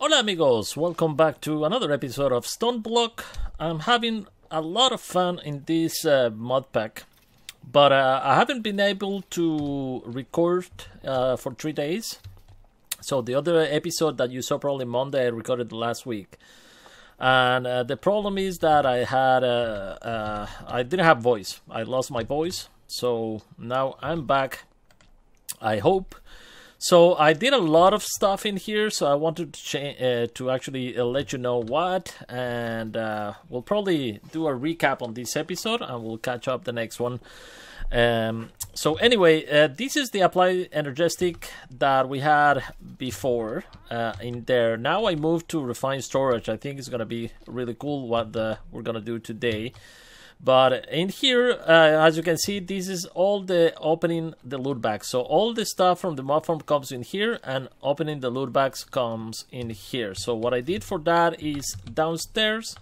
Hola amigos, welcome back to another episode of StoneBlock. I'm having a lot of fun in this Modpack, but I haven't been able to record for 3 days. So the other episode that you saw probably Monday, I recorded last week. And the problem is that I didn't have voice. I lost my voice, so now I'm back, I hope. So I did a lot of stuff in here, so I wanted to actually let you know what, and we'll probably do a recap on this episode, and we'll catch up the next one. So anyway, this is the apply energetic that we had before in there. Now I moved to refined storage. I think it's gonna be really cool what we're gonna do today. But in here, as you can see, this is all the opening the loot bags. So all the stuff from the mod farm comes in here, and opening the loot bags comes in here. So what I did for that is downstairs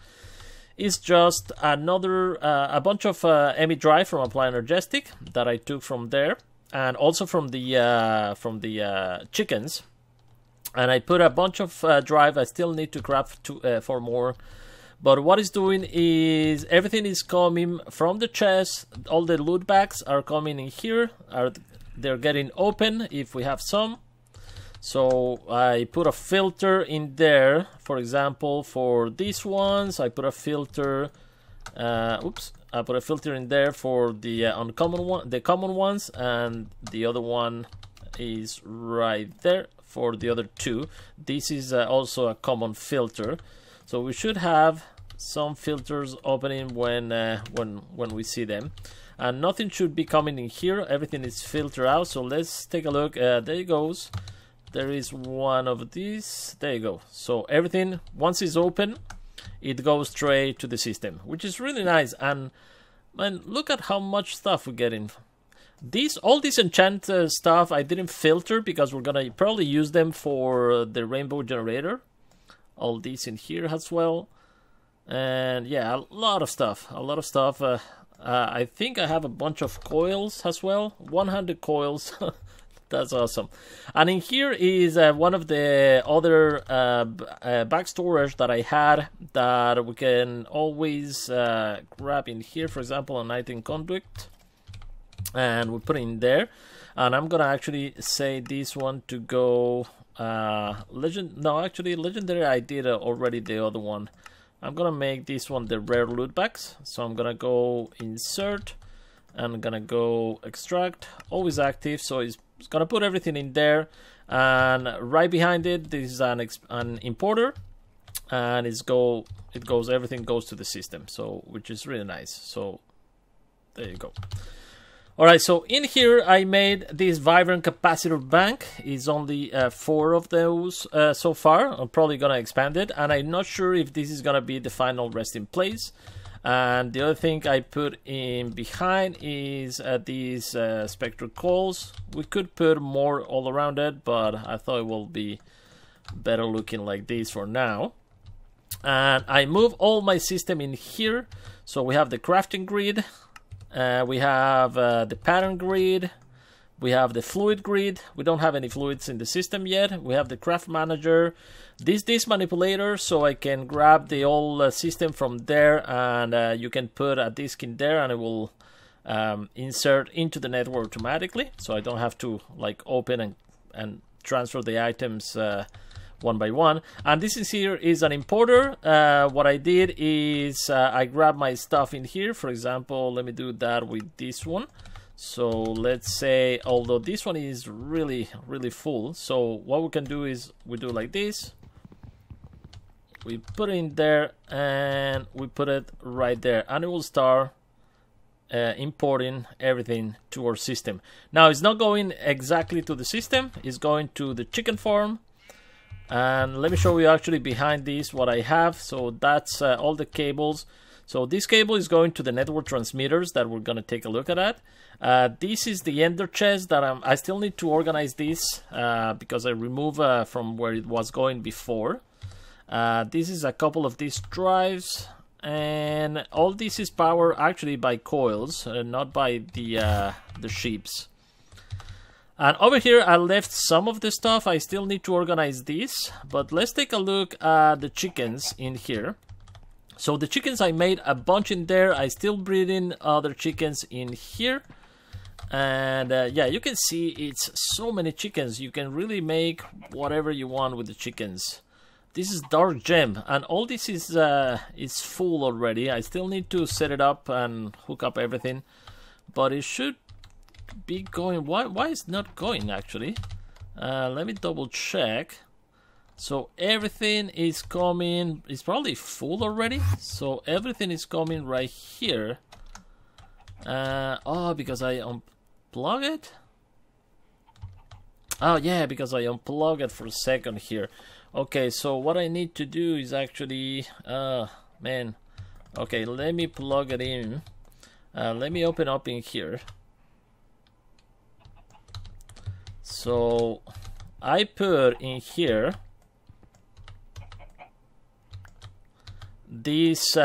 is just another a bunch of ME drive from Apply Energetic that I took from there, and also from the chickens. And I put a bunch of drive. I still need to craft 4 more. But what it's doing is everything is coming from the chest. All the loot bags are coming in here. They're getting open if we have some. So I put a filter in there. For example, for these ones, I put a filter. I put a filter in there for the uncommon one, the common ones, and the other one is right there for the other 2. This is also a common filter. So we should have some filters opening when we see them, and nothing should be coming in here. Everything is filtered out. So let's take a look. There it goes. There is one of these. There you go. So everything, once it's open, it goes straight to the system, which is really nice. And man, look at how much stuff we're getting. All these enchant stuff I didn't filter because we're gonna probably use them for the rainbow generator. All these in here as well, and yeah, a lot of stuff. I think I have a bunch of coils as well. 100 coils. That's awesome. And in here is one of the other back storage that I had that we can always grab in here. For example, an item conduit, and we put it in there. And I'm gonna actually say this one to go legendary. I did already the other one. I'm gonna make this one the rare loot bags. So I'm gonna go insert, and I'm gonna go extract, always active. So it's gonna put everything in there, and right behind it, this is an importer, and everything goes to the system. So which is really nice. So there you go. Alright, so in here I made this Vibrant Capacitor Bank. It's only 4 of those so far. I'm probably gonna expand it, and I'm not sure if this is gonna be the final resting place. And the other thing I put in behind is these spectral coils. We could put more all around it, but I thought it will be better looking like this for now. And I move all my system in here. So we have the crafting grid. We have the pattern grid, we have the fluid grid. We don't have any fluids in the system yet. We have the craft manager, this manipulator, so I can grab the old system from there, and you can put a disk in there, and it will insert into the network automatically, so I don't have to like open and transfer the items one by one. And this is here is an importer. What I did is I grabbed my stuff in here. For example, let me do that with this one. So let's say, although this one is really full, so what we can do is we do like this. We put it in there, and we put it right there, and it will start importing everything to our system. Now it's not going exactly to the system, it's going to the chicken farm. And let me show you actually behind this what I have. So that's all the cables. So this cable is going to the network transmitters that we're going to take a look at. This is the ender chest that I still need to organize this because I removed from where it was going before. This is a couple of these drives, and all this is powered actually by coils, not by the ships. And over here I left some of the stuff. I still need to organize this, but let's take a look at the chickens in here. So the chickens, I made a bunch in there. I still breeding other chickens in here. And yeah, you can see it's so many chickens. You can really make whatever you want with the chickens. This is dark gem, and all this is full already. I still need to set it up and hook up everything, but it should be going. Why is it not going actually? Let me double check. So everything is coming. It's probably full already. So everything is coming right here. Oh, because I unplug it. Oh yeah, because I unplug it for a second here. Okay, so what I need to do is actually, man. Okay, let me plug it in. Let me open up in here. So I put in here this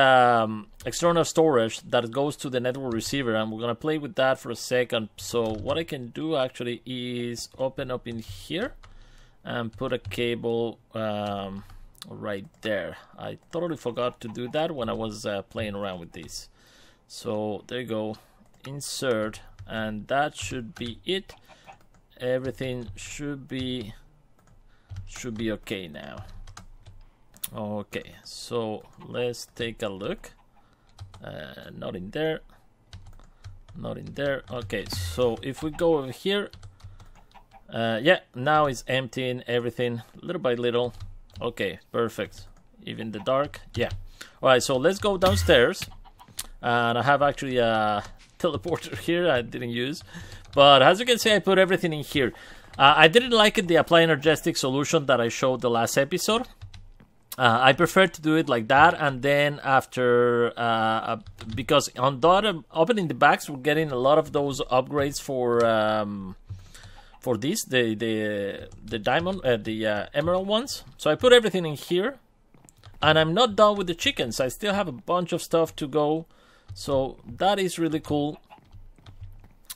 external storage that goes to the network receiver, and we're gonna play with that for a second. So what I can do actually is open up in here and put a cable right there. I totally forgot to do that when I was playing around with this. So there you go, insert, and that should be it. Everything should be okay now. Okay, so let's take a look. Not in there, not in there. Okay, so if we go over here, yeah, now it's emptying everything little by little. Okay, perfect. Even the dark, yeah. All right, so let's go downstairs, and I have actually a teleporter here I didn't use, but as you can see, I put everything in here. I didn't like it, the apply energetic solution that I showed the last episode. I prefer to do it like that, and then after, because on the opening the bags, we're getting a lot of those upgrades for this, the diamond, the emerald ones. So I put everything in here, and I'm not done with the chickens. I still have a bunch of stuff to go, so that is really cool.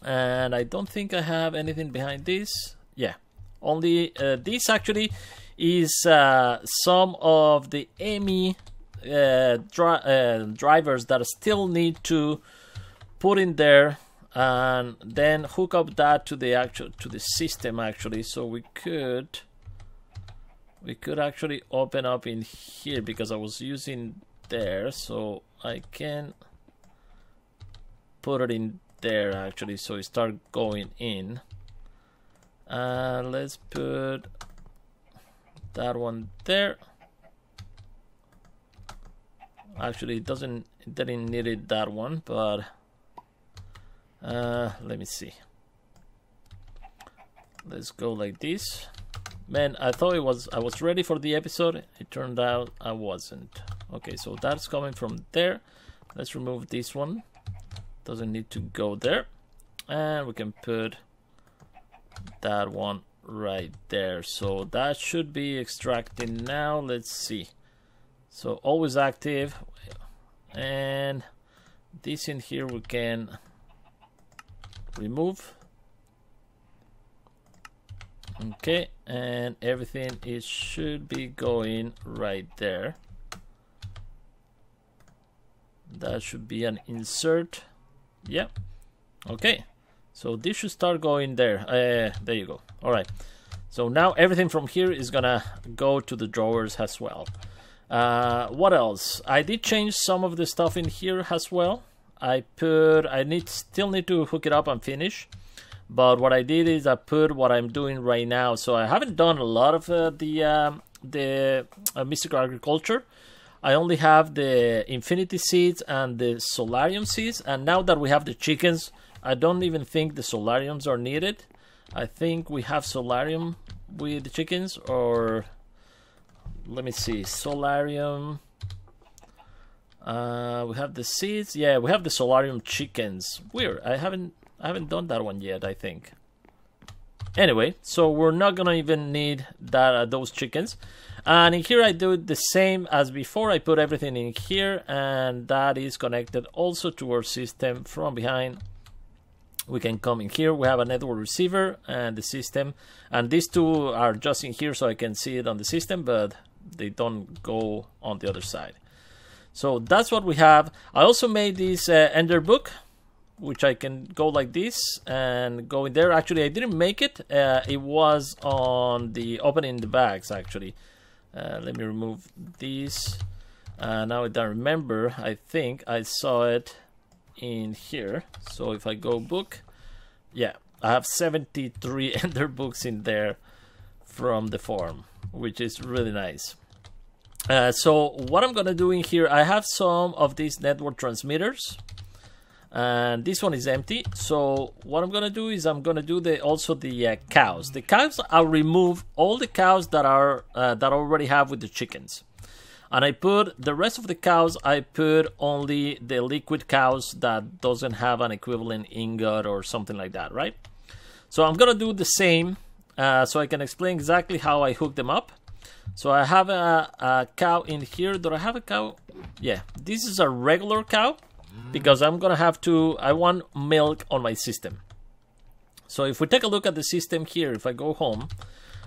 And I don't think I have anything behind this. Yeah, only this actually is some of the EMI drivers that I still need to put in there, and then hook up that to the system actually. So we could actually open up in here, because I was using there, so I can put it in there actually, so it start going in. And let's put that one there. Actually, it didn't need it, that one, but let me see. Let's go like this. Man, I thought I was ready for the episode. It turned out I wasn't. Okay, so that's coming from there. Let's remove this one. Doesn't need to go there. And we can put that one right there. So that should be extracting now. Let's see. So always active, and this in here we can remove. Okay, and everything should be going right there. That should be an insert. Yeah. Okay, so this should start going there. There you go. All right, so now everything from here is gonna go to the drawers as well. What else? I did change some of the stuff in here as well. I still need to hook it up and finish, but what I did is I put what I'm doing right now. So I haven't done a lot of the mystical agriculture. I only have the infinity seeds and the solarium seeds, and now that we have the chickens, I don't even think the solariums are needed. I think we have solarium with the chickens, or let me see, solarium. We have the seeds. Yeah, we have the solarium chickens. Weird. I haven't done that one yet, I think. Anyway, so we're not gonna even need that those chickens. And in here I do it the same as before. I put everything in here, and that is connected also to our system from behind. we can come in here. We have a network receiver and the system, and these two are just in here so I can see it on the system, but they don't go on the other side. So that's what we have. I also made this Ender book, which I can go like this and go in there. Actually, I didn't make it. It was on the opening the bags, actually. Let me remove these. Now that I remember, I think I saw it in here. So if I go book, yeah, I have 73 Ender books in there from the forum, which is really nice. So what I'm gonna do in here, I have some of these network transmitters, and this one is empty. So what I'm gonna do is I'm gonna do also the cows. The cows, I'll remove all the cows that are that I already have with the chickens. And I put the rest of the cows, I put only the liquid cows that doesn't have an equivalent ingot or something like that, right? So I'm gonna do the same so I can explain exactly how I hook them up. So I have a cow in here. Do I have a cow? Yeah, this is a regular cow because I'm gonna have to, I want milk on my system. So if we take a look at the system here, if I go home,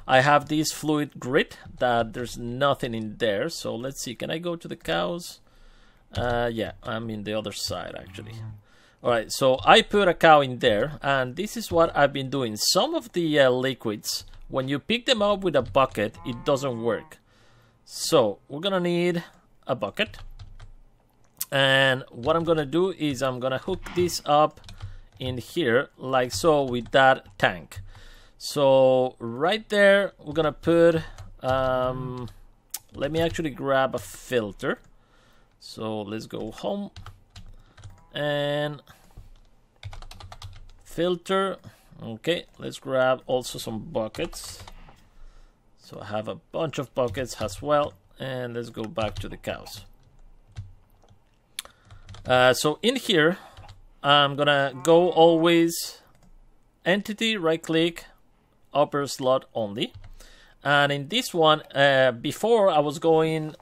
I have this fluid grid that there's nothing in there. So let's see, can I go to the cows? Yeah, I'm in the other side actually. All right, so I put a cow in there, and this is what I've been doing. Some of the liquids, when you pick them up with a bucket, it doesn't work. So we're gonna need a bucket. And what I'm gonna do is I'm gonna hook this up in here like so with that tank. So right there, we're gonna put, let me actually grab a filter. So let's go home and filter. Okay, let's grab also some buckets. So I have a bunch of buckets as well, and let's go back to the cows. So in here, I'm gonna go always entity, right click, upper slot only. And in this one, before I was going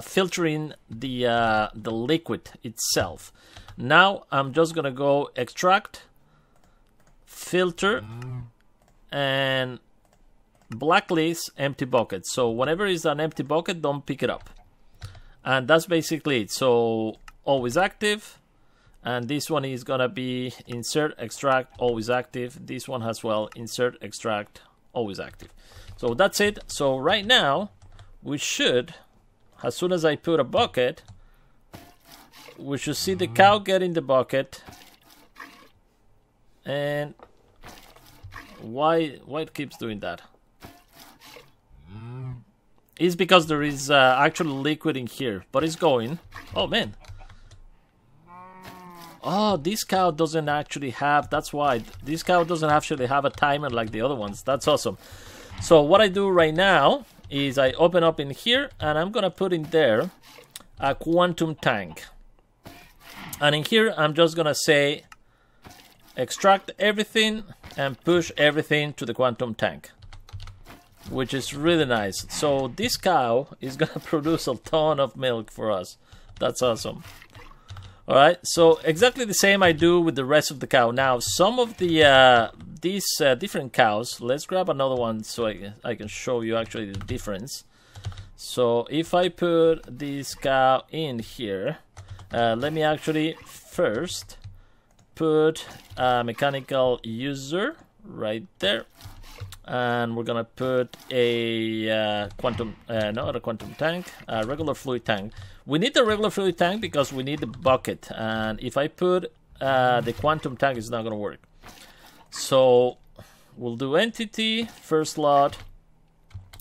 filtering the liquid itself. Now I'm just gonna go extract, filter, and blacklist empty bucket. So whenever it's an empty bucket, don't pick it up. And that's basically it. So always active. And this one is gonna be insert, extract, always active. This one as well, insert, extract, always active. So that's it. So right now, we should, as soon as I put a bucket, we should see the cow get in the bucket. And why it keeps doing that? It's because there is actual liquid in here, but it's going. Oh man. Oh, this cow doesn't actually have, that's why. This cow doesn't actually have a timer like the other ones. That's awesome. So what I do right now is I open up in here and I'm gonna put in there a quantum tank. And in here, I'm just gonna say extract everything and push everything to the quantum tank, which is really nice. So this cow is gonna produce a ton of milk for us. That's awesome. All right, so exactly the same I do with the rest of the cow. Now, some of the these different cows, let's grab another one so I can show you actually the difference. So if I put this cow in here, let me actually first put a mechanical user right there. And we're gonna put a quantum, not a quantum tank, a regular fluid tank. We need the regular fluid tank because we need the bucket. And if I put the quantum tank, it's not gonna work. So we'll do entity, first slot.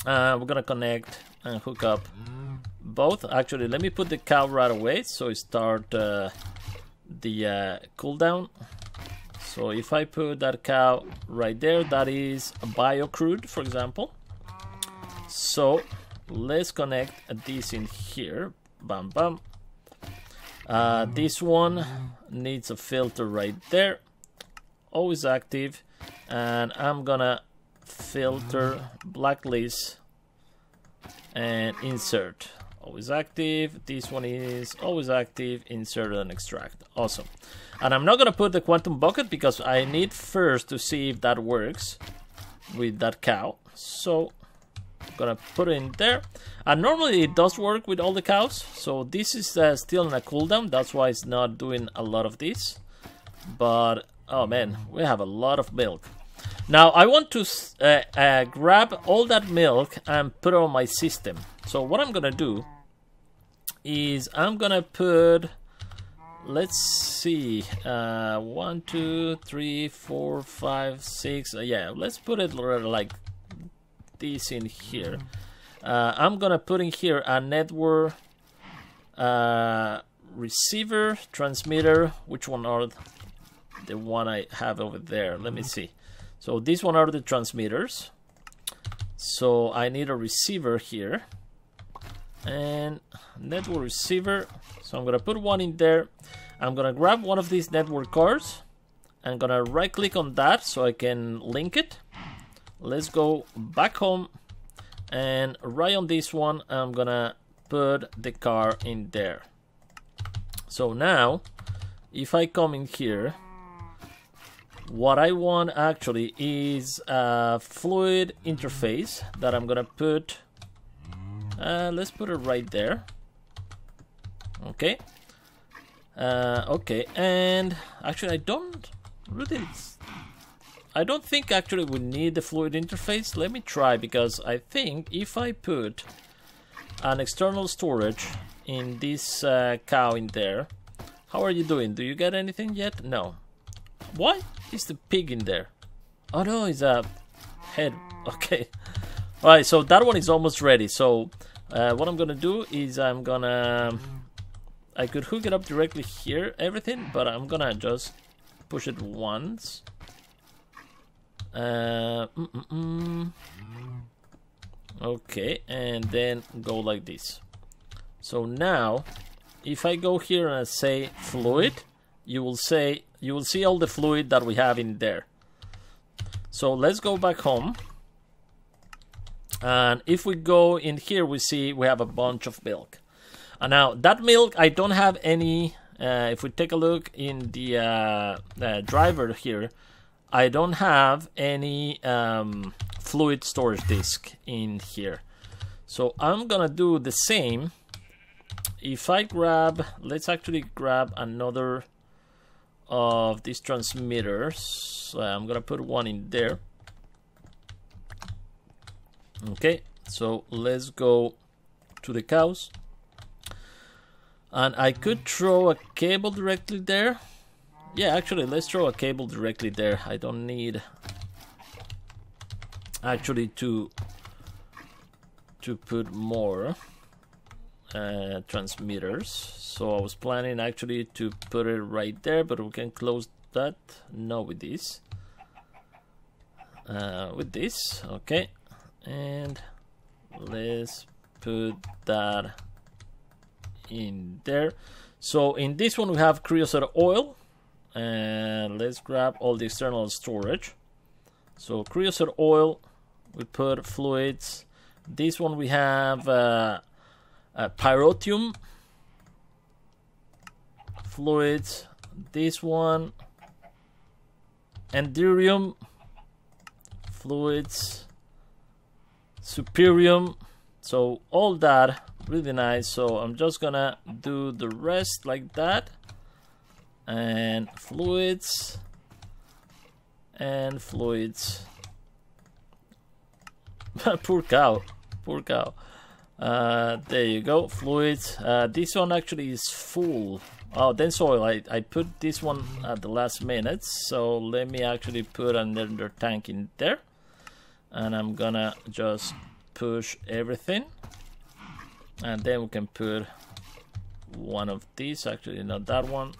We're gonna connect and hook up both. Actually, let me put the cow right away so it start the cooldown. So if I put that cow right there, that is a bio-crude, for example. So let's connect this in here. Bam, bam. This one needs a filter right there. Always active. And I'm gonna filter blacklist and insert. always active. This one is always active. Insert and extract. Awesome. And I'm not gonna put the quantum bucket because I need first to see if that works with that cow. So I'm gonna put it in there. And normally it does work with all the cows. So this is still in a cooldown. That's why it's not doing a lot of this. But oh man, we have a lot of milk. Now I want to grab all that milk and put it on my system. So what I'm gonna do is I'm gonna put, let's see, 1, 2, 3, 4, 5, 6. Yeah, let's put it like this in here. I'm gonna put in here a network receiver, transmitter. Which one are the one I have over there? Let me see. So these one are the transmitters. So I need a receiver here. And network receiver. So I'm gonna put one in there. I'm gonna grab one of these network cards. I'm gonna right click on that so I can link it. Let's go back home. And right on this one, I'm gonna put the car in there. So now, if I come in here, what I want actually is a fluid interface that I'm gonna put, let's put it right there. Okay. Okay, and actually I don't think actually we need the fluid interface. Let me try, because I think if I put an external storage in this cow in there. How are you doing? Do you get anything yet? No. Why is the pig in there? Oh no, it's a head. Okay. Alright, so that one is almost ready. So what I'm gonna do is I could hook it up directly here, everything, but I'm gonna just push it once. Okay, and then go like this. So now, if I go here and I say fluid, you will see all the fluid that we have in there. So let's go back home. And if we go in here, we see we have a bunch of milk. And now that milk, I don't have any. If we take a look in the driver here, I don't have any fluid storage disk in here. So I'm gonna do the same. If I grab, let's actually grab another of these transmitters. I'm gonna put one in there. Okay, so let's go to the cows. And I could throw a cable directly there. Yeah, actually, let's throw a cable directly there. I don't need actually to put more transmitters. So I was planning actually to put it right there, but we can close that. No, with this. Okay. And let's put that in there. So in this one we have creosote oil, and let's grab all the external storage. So creosote oil, we put fluids. This one we have pyrotium fluids. This one enderium fluids, superium. So all that really nice. So I'm just gonna do the rest like that, and fluids and fluids. Poor cow. There you go, fluids. This one actually is full. Oh, then soil. I put this one at the last minute, so let me actually put another tank in there, and I'm gonna just push everything, and then we can put one of these. Actually, not that one.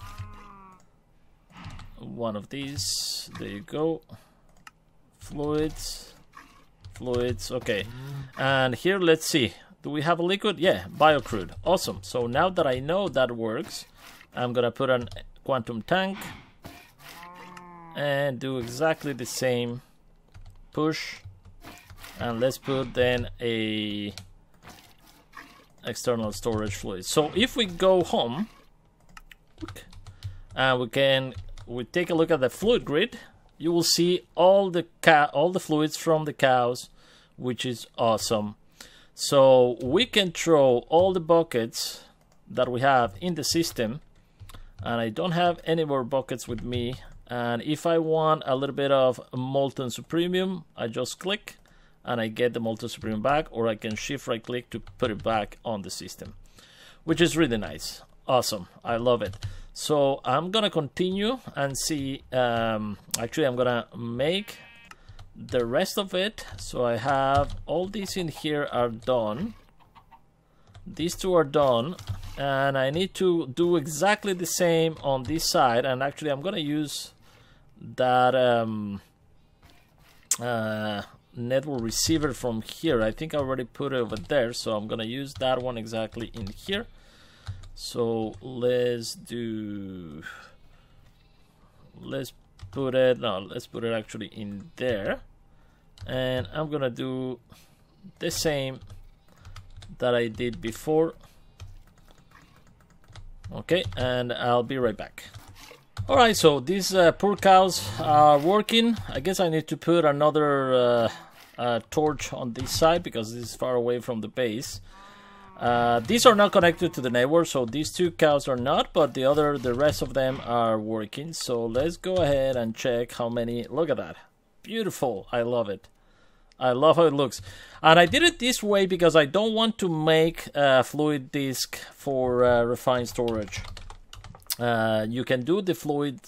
One of these. There you go. Fluids. Okay, and here let's see, do we have a liquid? Yeah, biocrude. Awesome. So now that I know that works, I'm gonna put an quantum tank and do exactly the same. Push, and let's put then a external storage fluid. So if we go home, and we take a look at the fluid grid, you will see all the fluids from the cows, which is awesome. So we can throw all the buckets that we have in the system, and I don't have any more buckets with me. And if I want a little bit of molten supremium, I just click and I get the molten supremium back, or I can shift right click to put it back on the system, which is really nice. Awesome, I love it. So I'm gonna continue and see, actually I'm gonna make the rest of it. So I have all these in here are done. These two are done, and I need to do exactly the same on this side. And actually I'm gonna use that network receiver from here. I think I already put it over there, so I'm gonna use that one exactly in here. So let's put it actually in there, and I'm gonna do the same that I did before. Okay, and I'll be right back. Alright, so these poor cows are working. I guess I need to put another torch on this side because this is far away from the base. These are not connected to the network, so these two cows are not, but the rest of them are working. So let's go ahead and check how many. Look at that, beautiful. I love it. I love how it looks. And I did it this way because I don't want to make a fluid disk for refined storage. You can do the fluid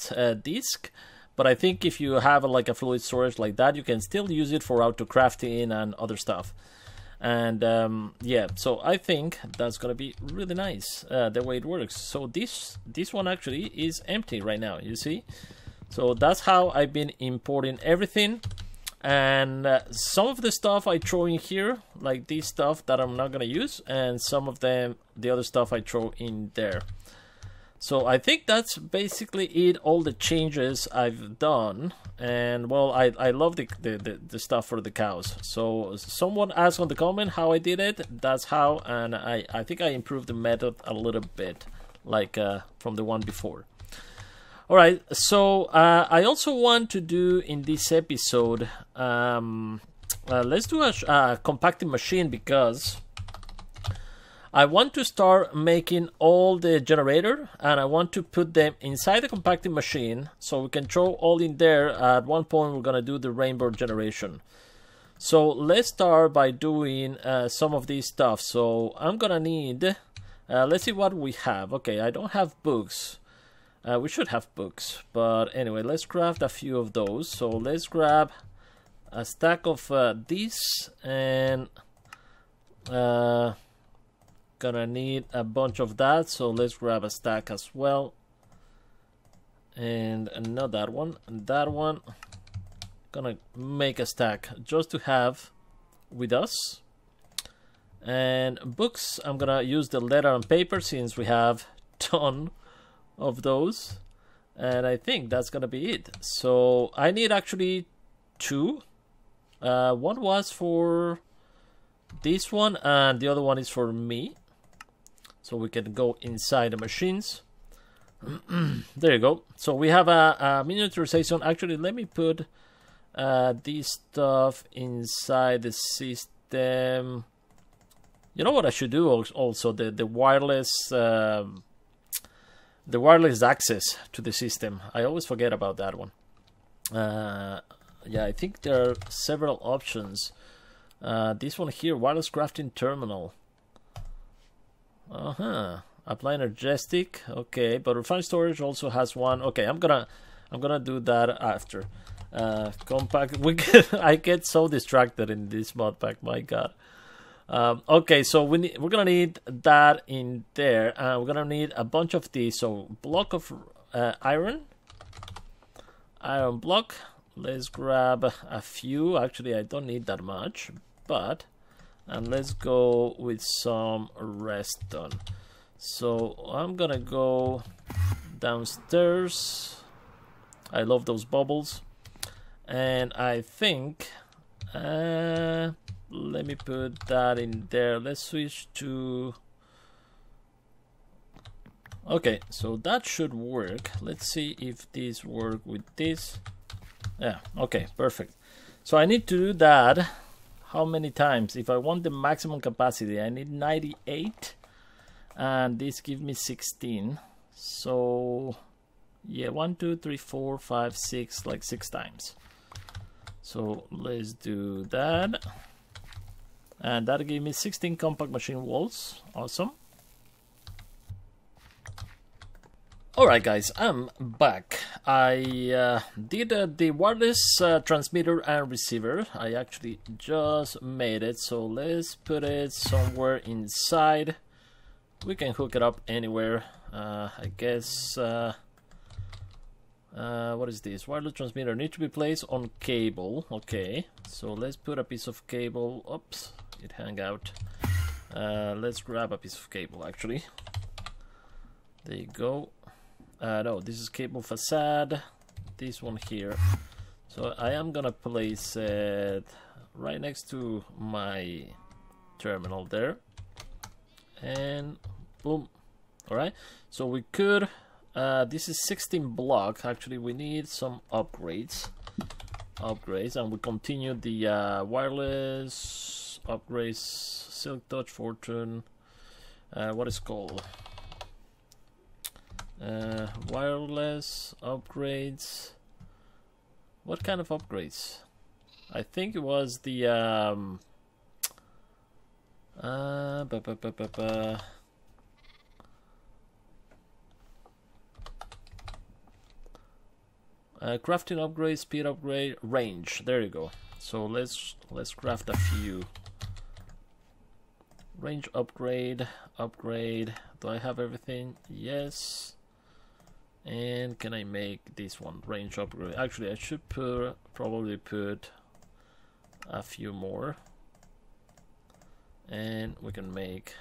disk, but I think if you have like a fluid storage like that, you can still use it for auto crafting and other stuff. And yeah, so I think that's gonna be really nice the way it works. So this one actually is empty right now, you see. So that's how I've been importing everything. And some of the stuff I throw in here, like this stuff that I'm not gonna use, and some of the other stuff I throw in there. So I think that's basically it, all the changes I've done. And well, I love the stuff for the cows. So someone asked on the comment how I did it. That's how, and I think I improved the method a little bit, like from the one before. Alright, so I also want to do in this episode, let's do a compacting machine, because I want to start making all the generator, and I want to put them inside the compacting machine so we can throw all in there. At one point we're gonna do the rainbow generation. So let's start by doing some of these stuff. So I'm gonna need, let's see what we have. Okay, I don't have books. We should have books, but anyway, let's craft a few of those. So let's grab a stack of these, and gonna need a bunch of that, so let's grab a stack as well. And not that one, that one. Gonna make a stack just to have with us. And books, I'm gonna use the letter and paper since we have ton of those, and I think that's gonna be it. So I need actually two. One was for this one, and the other one is for me. So we can go inside the machines. There you go. So we have a miniaturization. Actually, let me put this stuff inside the system. You know what I should do also? The wireless access to the system. I always forget about that one. Yeah, I think there are several options. This one here, wireless crafting terminal. Apply energetic. Okay, but refined storage also has one. Okay, I'm gonna do that after. Compact. I get so distracted in this mod pack. My God. Okay, so we're gonna need that in there. We're gonna need a bunch of these. So block of iron block. Let's grab a few. Actually, I don't need that much, but and let's go with some redstone. So I'm gonna go downstairs. I love those bubbles, and I think let me put that in there. Let's switch to Okay, so that should work. Let's see if this works with this. Yeah, okay, perfect. So I need to do that. How many times? If I want the maximum capacity, I need 98. And this gives me 16. So, yeah, 1, 2, 3, 4, 5, 6, like 6 times. So let's do that. And that gave me 16 compact machine walls. Awesome. Alright guys, I'm back. I did the wireless transmitter and receiver. I actually just made it, so let's put it somewhere inside. We can hook it up anywhere. I guess, what is this? Wireless transmitter need to be placed on cable. Okay, so let's put a piece of cable. Oops, it hung out. Let's grab a piece of cable actually. There you go. No, this is cable facade, this one here. So I am gonna place it right next to my terminal there. And boom. Alright, so we could, this is 16 block. Actually, we need some upgrades. And we continue the wireless upgrades, Silk Touch, Fortune, what is called? Wireless upgrades. What kind of upgrades? I think it was the crafting upgrade, speed upgrade, range. There you go. So let's craft a few. Range upgrade. Do I have everything? Yes. And can I make this one range upgrade? Actually, I should probably put a few more, and we can make.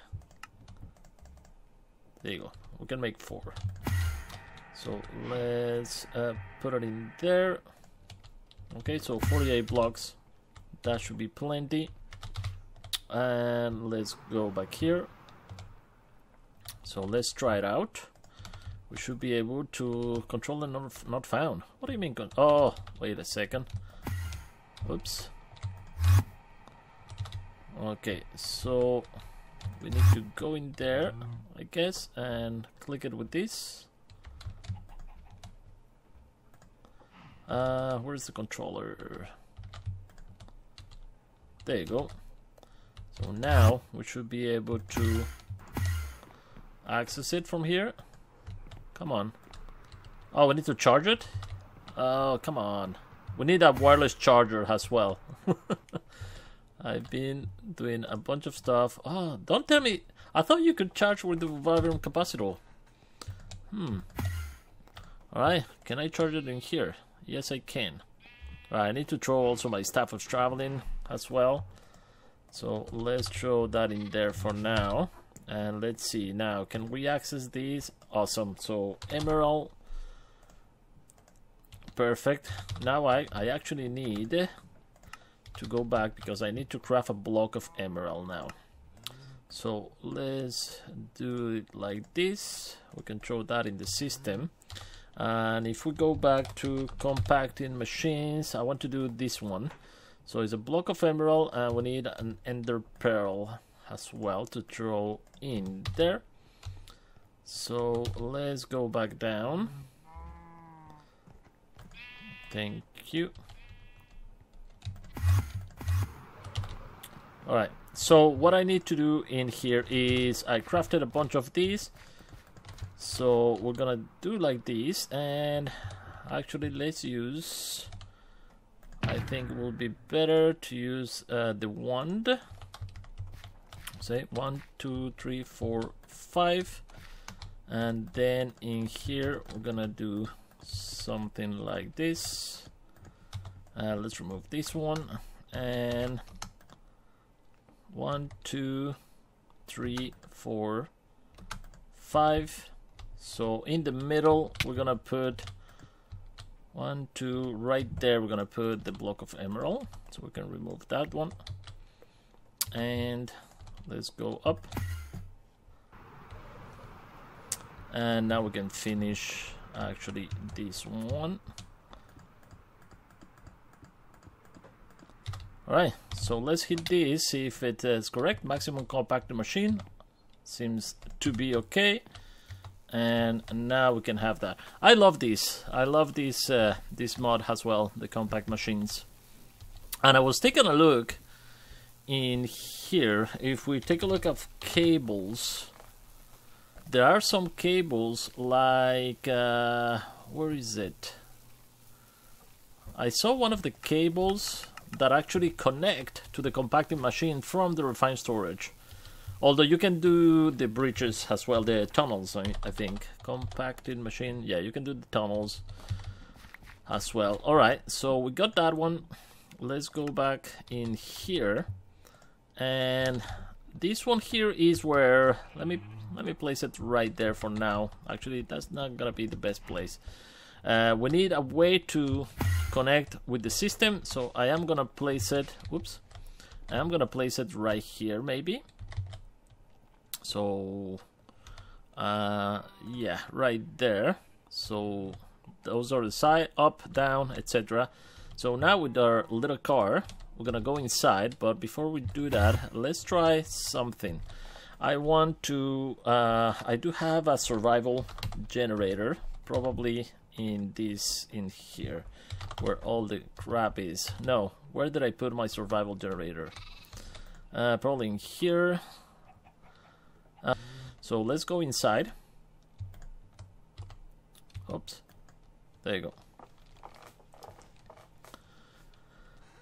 There you go. We can make 4. So let's put it in there. Okay, so 48 blocks. That should be plenty. And let's go back here. So let's try it out. We should be able to control the not found. What do you mean? Oh, wait a second. Oops. Okay, so we need to go in there, I guess, and click it with this. Where's the controller? There you go. So now we should be able to access it from here. Come on. Oh, we need to charge it? Oh, come on. We need a wireless charger as well. I've been doing a bunch of stuff. Oh, don't tell me. I thought you could charge with the Vibram capacitor. Alright, can I charge it in here? Yes, I can. Alright, I need to throw also my staff of traveling as well. So let's throw that in there for now. And let's see now, can we access these? Awesome. So emerald, perfect. Now I actually need to go back because I need to craft a block of emerald now. So let's do it like this. We can throw that in the system. And if we go back to compacting machines, I want to do this one. So it's a block of emerald, and we need an ender pearl as well to throw in there. So let's go back down. Thank you. Alright, so what I need to do in here is I crafted a bunch of these. So we're gonna do like this, and actually let's use, I think it will be better to use the wand. Say 1, 2, 3, 4, 5, and then in here we're gonna do something like this. Let's remove this one, and 1, 2, 3, 4, 5. So in the middle we're gonna put 1, 2, right there we're gonna put the block of emerald, so we can remove that one, and let's go up. And now we can finish actually this one. Alright, so let's hit this, see if it is correct. Maximum compact machine seems to be okay. And now we can have that. I love this. I love this this mod as well, the compact machines. And I was taking a look in here. If we take a look at cables, there are some cables like where is it? I saw one of the cables that actually connect to the compacting machine from the refined storage. Although you can do the bridges as well, the tunnels, I think. Compacted machine, yeah, you can do the tunnels as well. Alright, so we got that one. Let's go back in here. And this one here is where, let me place it right there for now. Actually, that's not gonna be the best place. We need a way to connect with the system, so I am gonna place it, whoops, I am gonna place it right here maybe. So yeah, right there. So those are the side, up, down, etc. So now with our little car, we're gonna go inside, but before we do that, let's try something. I want to I do have a survival generator, probably in here where all the crap is. No, where did I put my survival generator? Probably in here. So let's go inside. Oops, there you go.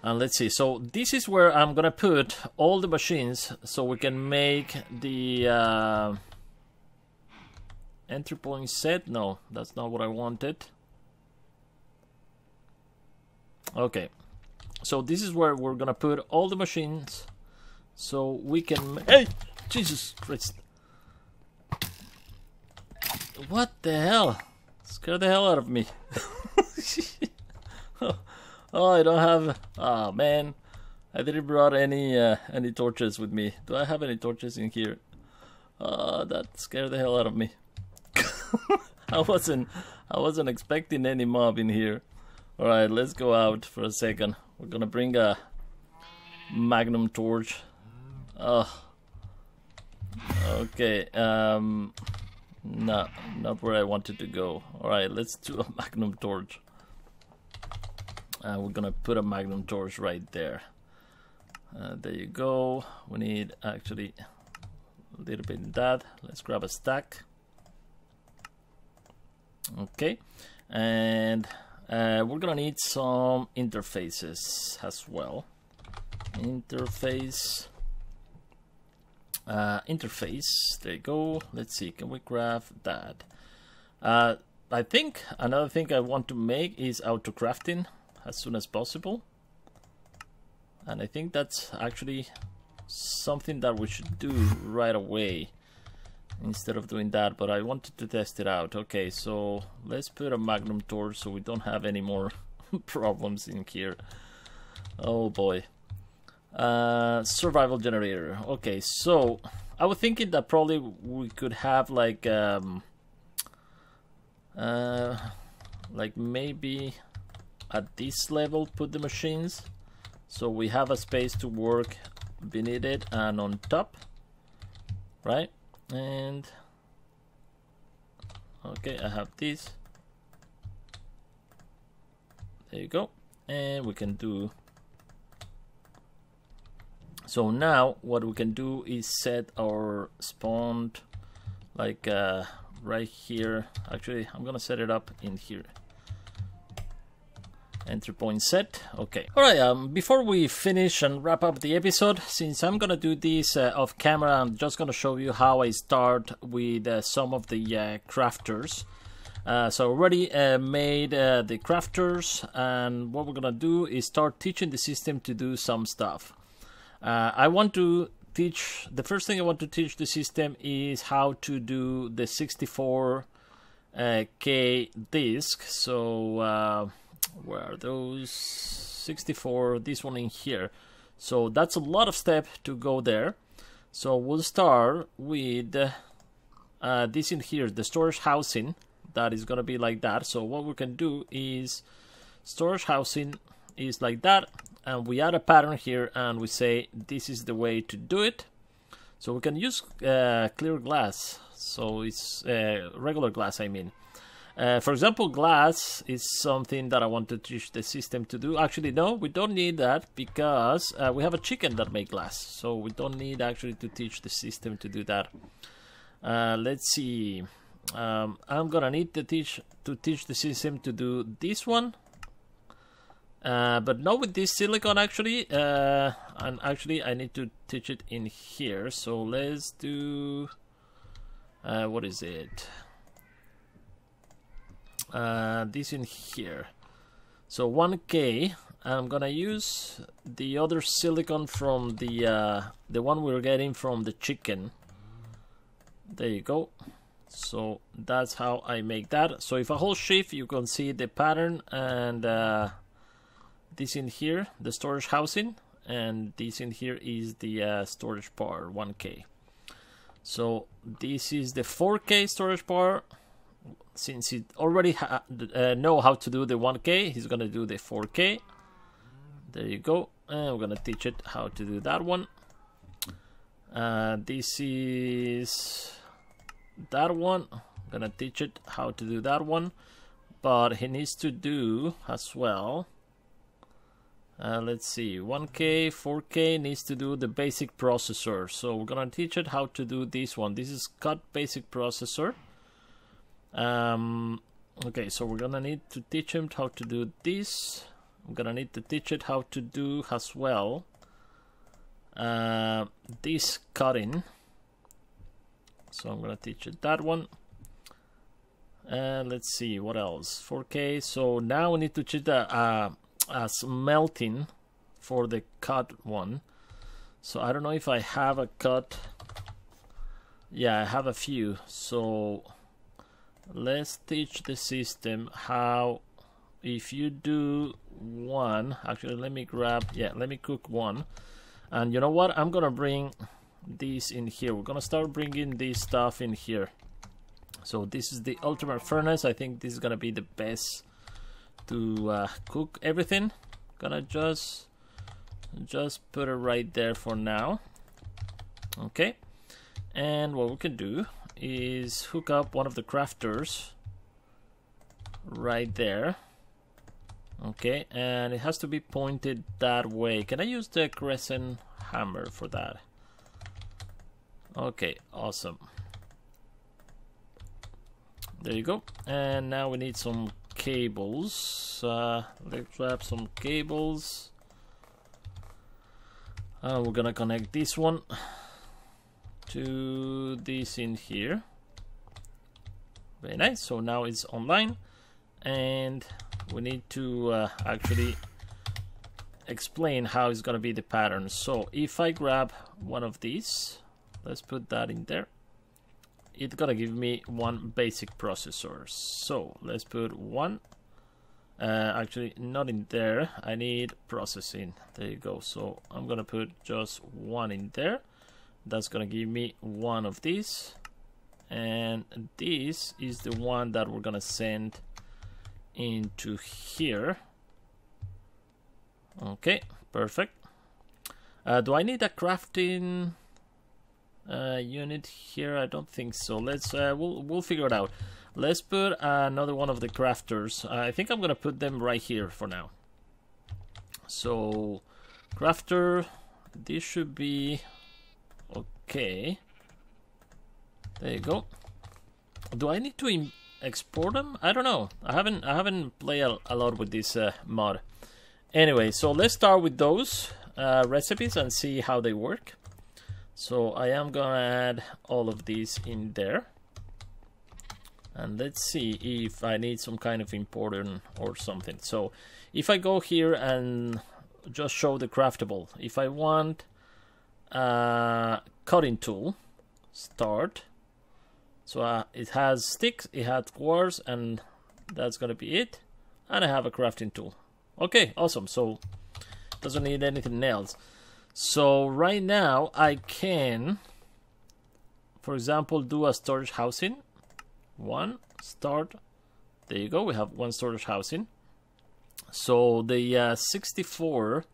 And let's see, so this is where I'm gonna put all the machines so we can make the entry point set. No, that's not what I wanted. Okay, so this is where we're gonna put all the machines so we can hey, Jesus Christ, what the hell, scared the hell out of me. Oh, I don't have, oh man, I didn't brought any torches with me. Do I have any torches in here? That scared the hell out of me. I wasn't expecting any mob in here. Alright, let's go out for a second. We're gonna bring a magnum torch. Okay, no, not where I wanted to go. Alright, let's do a magnum torch. We're gonna put a magnum torch right there. There you go. We need actually a little bit of that. Let's grab a stack. Okay, and we're gonna need some interfaces as well. Interface. There you go. Let's see, can we grab that? I think another thing I want to make is auto crafting as soon as possible, and I think that's actually something that we should do right away instead of doing that, but I wanted to test it out. Okay, so let's put a magnum torch so we don't have any more problems in here. Oh boy. Survival generator. Okay, so I was thinking that probably we could have like maybe at this level put the machines so we have a space to work beneath it and on top, right? And okay, I have this. There you go, and we can do. So now what we can do is set our spawn like right here. Actually, I'm gonna set it up in here. Entry point set. Okay. Alright, before we finish and wrap up the episode, since I'm gonna do this off camera, I'm just gonna show you how I start with some of the crafters. So already made the crafters, and what we're gonna do is start teaching the system to do some stuff. I want to teach, the first thing I want to teach the system is how to do the 64K disk. So where are those? 64, this one in here. So that's a lot of steps to go there. So we'll start with this in here, the storage housing, that is gonna be like that. So what we can do is storage housing is like that, and we add a pattern here and we say this is the way to do it. So we can use clear glass, so it's regular glass, I mean. For example, glass is something that I want to teach the system to do. Actually, no, we don't need that because we have a chicken that makes glass. So we don't need actually to teach the system to do that. Let's see. I'm gonna need to teach the system to do this one. But not with this silicon actually. And actually I need to teach it in here. So let's do... what is it? This in here. So 1K. I'm gonna use the other silicon from the one we're getting from the chicken. There you go. So that's how I make that. So if I hold shift, you can see the pattern, and this in here, the storage housing, and this in here is the storage part, 1K. So this is the 4K storage part. Since it already know how to do the 1K, he's gonna do the 4K. There you go. And we're gonna teach it how to do that one. This is that one. I'm gonna teach it how to do that one, but he needs to do as well. Let's see, 1K, 4K needs to do the basic processor. So we're gonna teach it how to do this one. This is cut basic processor. Okay, so we're gonna need to teach him how to do this. I'm gonna need to teach it how to do as well this cutting. So I'm gonna teach it that one. And let's see what else. 4K. So now we need to teach the smelting for the cut one. So I don't know if I have a cut. Yeah, I have a few. So let's teach the system how, if you do one, actually let me grab, yeah, let me cook one. And you know what, I'm gonna bring this in here. We're gonna start bringing this stuff in here. So this is the ultimate furnace. I think this is gonna be the best to cook everything. Gonna just put it right there for now. Okay, and what we can do is hook up one of the crafters right there. Okay, and it has to be pointed that way. Can I use the crescent hammer for that? Okay, awesome. There you go. And now we need some cables. Let's grab some cables. We're gonna connect this one to this in here. Very nice. So now it's online, and we need to actually explain how it's gonna be the pattern. So if I grab one of these, let's put that in there. It's gonna give me one basic processor. So let's put one. Actually, not in there. I need processing. There you go. So I'm gonna put just one in there. That's gonna give me one of these, and this is the one that we're gonna send into here. Okay, perfect. Do I need a crafting unit here? I don't think so. Let's we'll figure it out. Let's put another one of the crafters. I think I'm gonna put them right here for now. So crafter, this should be okay. There you go. Do I need to export them? I don't know. I haven't played a lot with this mod. Anyway, so let's start with those recipes and see how they work. So I am gonna add all of these in there, and let's see if I need some kind of important or something. So if I go here and just show the craftable, if I want cutting tool, start. So it has sticks, it has quartz, and that's gonna be it. And I have a crafting tool. Okay, awesome. So doesn't need anything else. So right now I can for example, do a storage housing. One, start. There you go, we have one storage housing. So the 64,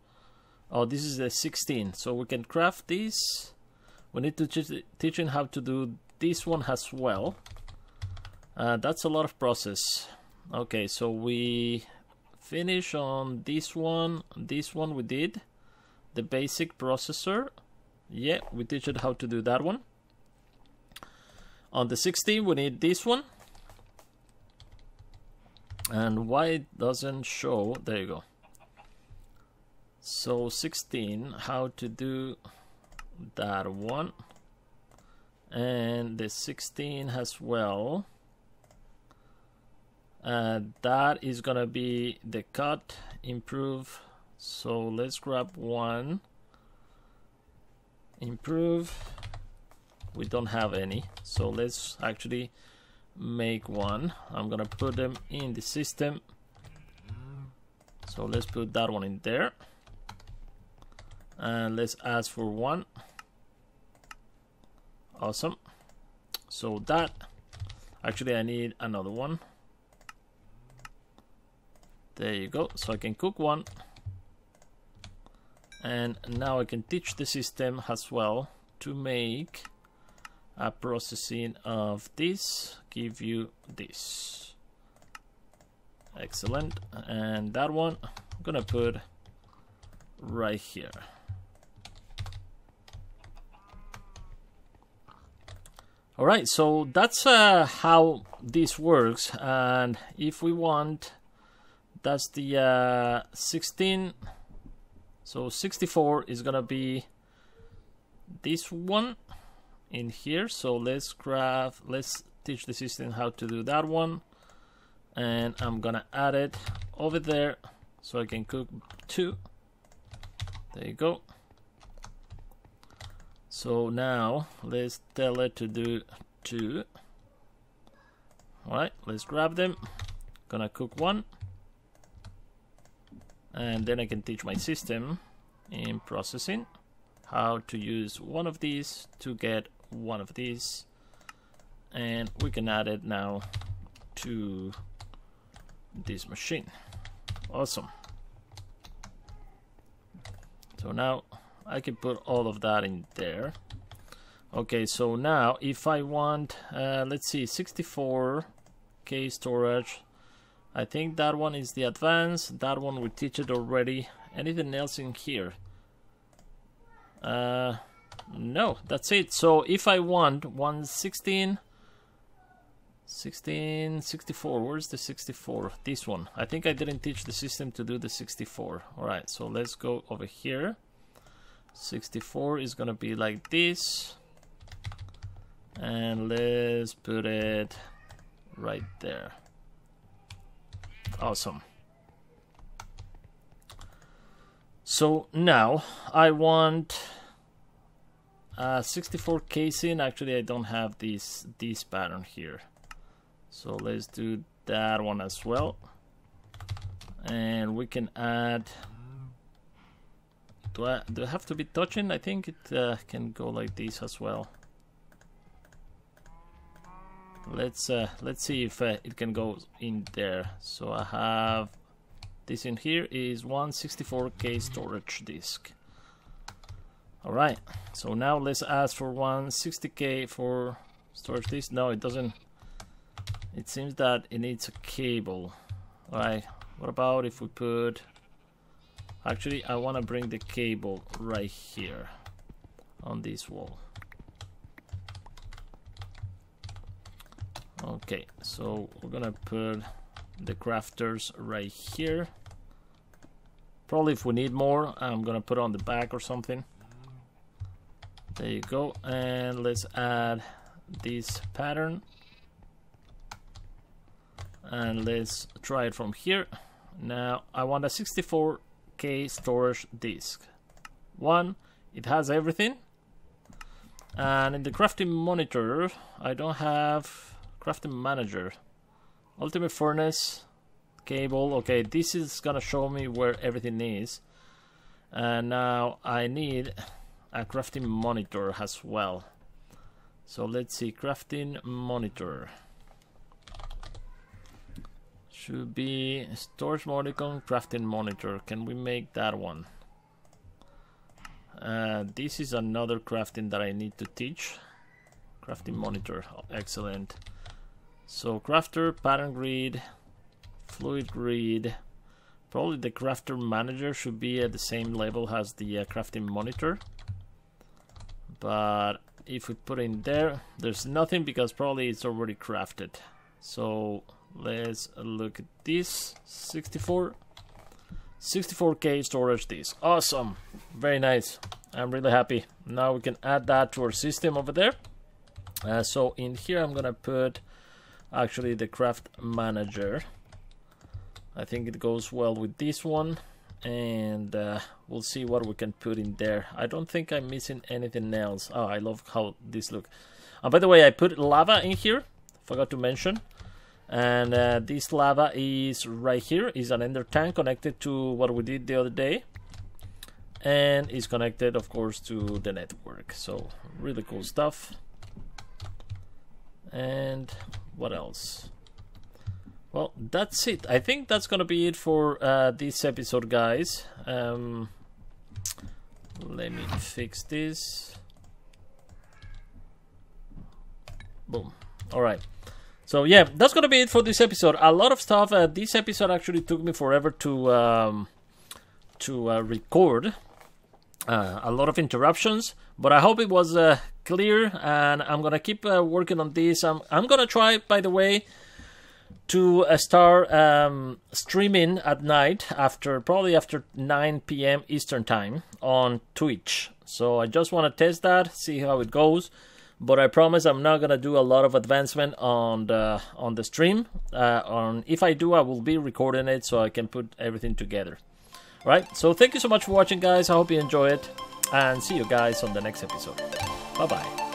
oh, this is the 16. So we can craft this. We need to teach him how to do this one as well. That's a lot of process. Okay, so we finish on this one. This one we did. The basic processor. Yeah, we teach it how to do that one. On the 16 we need this one. And why it doesn't show, there you go. So 16, how to do that one. And the 16 as well. That is gonna be the cut, improve. So let's grab one. Improve. We don't have any, so let's actually make one. I'm gonna put them in the system. So let's put that one in there. And let's ask for one. Awesome. So that, actually I need another one. There you go, so I can cook one. And now I can teach the system as well to make a processing of this, give you this. Excellent. And that one I'm gonna put right here. All right, so that's how this works. And if we want, that's the 16. So 64 is gonna be this one in here. So let's teach the system how to do that one. And I'm gonna add it over there so I can cook two. There you go. So now let's tell it to do two. All right, let's grab them. Gonna cook one. And then I can teach my system in processing how to use one of these to get one of these. And we can add it now to this machine. Awesome. So now I can put all of that in there. Okay, so now if I want, let's see, 64K storage. I think that one is the advanced. That one we teach it already. Anything else in here? No, that's it. So if I want 116, 16, 64, where's the 64? This one. I think I didn't teach the system to do the 64. All right, so let's go over here. 64 is gonna be like this. And let's put it right there. Awesome. So now I want 64 casing. Actually, I don't have this pattern here. So let's do that one as well. And we can add. Do I have to be touching? I think it can go like this as well. Let's see if it can go in there. So I have this in here is 164K storage disk. All right, so now let's ask for 160K for storage disk. No, it doesn't. It seems that it needs a cable. All right, what about if we put, actually I want to bring the cable right here on this wall. Okay, so we're gonna put the crafters right here. Probably if we need more, I'm gonna put on the back or something. There you go. And let's add this pattern. And let's try it from here. Now I want a 64K storage disk. One, it has everything. And in the crafting monitor, I don't have crafting manager. Ultimate furnace, cable. Okay, this is gonna show me where everything is. And now I need a crafting monitor as well. So let's see, crafting monitor. Should be storage monitor, crafting monitor. Can we make that one? This is another crafting that I need to teach. Crafting monitor, oh, excellent. So crafter, pattern grid, fluid grid. Probably the crafter manager should be at the same level as the crafting monitor. But if we put in there, there's nothing because probably it's already crafted. So let's look at this. 64K storage disk. Awesome. Very nice. I'm really happy. Now we can add that to our system over there. So in here I'm gonna put actually the craft manager. I think it goes well with this one, and we'll see what we can put in there. I don't think I'm missing anything else. Oh, I love how this looks. By the way, I put lava in here, forgot to mention, and this lava is right here, is an ender tank connected to what we did the other day, and is connected of course to the network. So really cool stuff. And what else? Well, that's it. I think that's gonna be it for this episode, guys. Let me fix this. Boom. All right. So yeah, that's gonna be it for this episode. A lot of stuff. This episode actually took me forever to record. A lot of interruptions, but I hope it was clear. And I'm gonna keep working on this. I'm gonna try, by the way, to start streaming at night probably after 9 p.m. Eastern time on Twitch. So I just want to test that, see how it goes. But I promise I'm not gonna do a lot of advancement on the stream. If I do, I will be recording it so I can put everything together. All right. So thank you so much for watching, guys. I hope you enjoy it, and see you guys on the next episode. Bye bye.